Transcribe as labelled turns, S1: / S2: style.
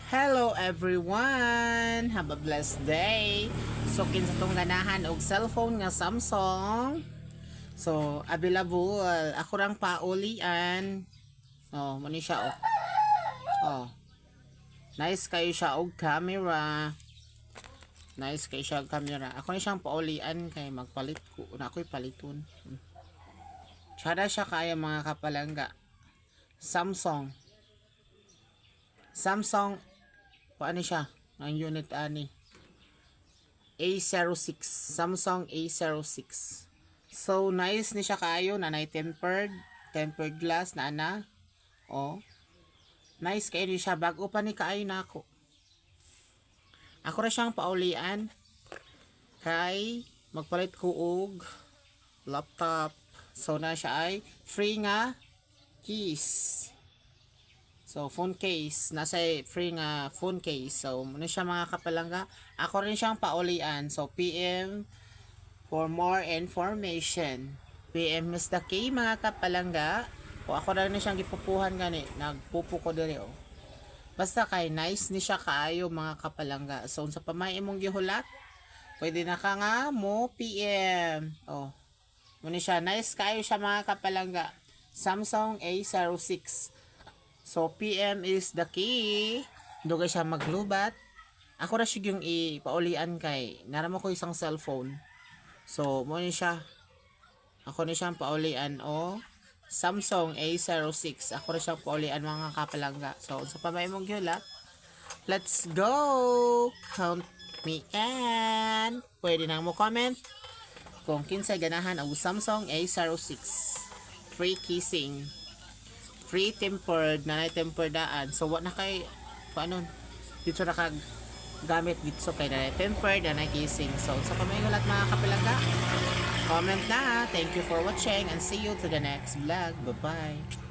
S1: Hello everyone! Have a blessed day! So, kinsa tong ganahan og cellphone nga Samsung. So, available. Ako rang paulian. Oh, mani siya oh. Oh. Nice kayo siya og camera. Nice kayo siya og camera. Ako ni siyang paulian kay magpalit ko. Na ako'y paliton. Tsada siya kaya mga kapalangga. Samsung. Paano siya? Ang unit ani. A06. Samsung A06. So, nice ni siya kayo. Nanay tempered glass na ana. Oh. Nice kayo ni siya. Bago pa ni kaayo na ako. Ako na siyang paulian. Kay, magpalit ko og laptop. So, na siya ay free nga keys. So, phone case. Nasa free nga phone case. So, ano siya mga kapalangga? Ako rin siyang paulian. So, PM for more information. PM Mr. K mga kapalangga. O, ako rin siyang gipupuhan gani. Nagpupo ko diri o. Basta kay nice ni siya kaayo mga kapalangga. So, sa pamay imong gihulat, pwede na ka nga mo PM. O, muna siya. Nice kaayo siya mga kapalangga. Samsung A06. So, PM is the key. Dugay siya maglubat. Ako na siya yung ipaulian kay. Naramo ko isang cellphone. So, muna siya. Ako na siyang paulian o Samsung A06. Ako na siyang paulian mga kapalangga. So, sa pamay mong gyulak, let's go! Count me in. Pwede na mo comment kung kinsay ganahan o Samsung A06. Free kissing. Free tempered, nanay tempered daan. So, what na kay, paano, dito na kag gamit dito kay nanay tempered, nanay kissing. So, sa pamahingulat mga kapilangga, comment na. Thank you for watching and see you to the next vlog. Bye-bye.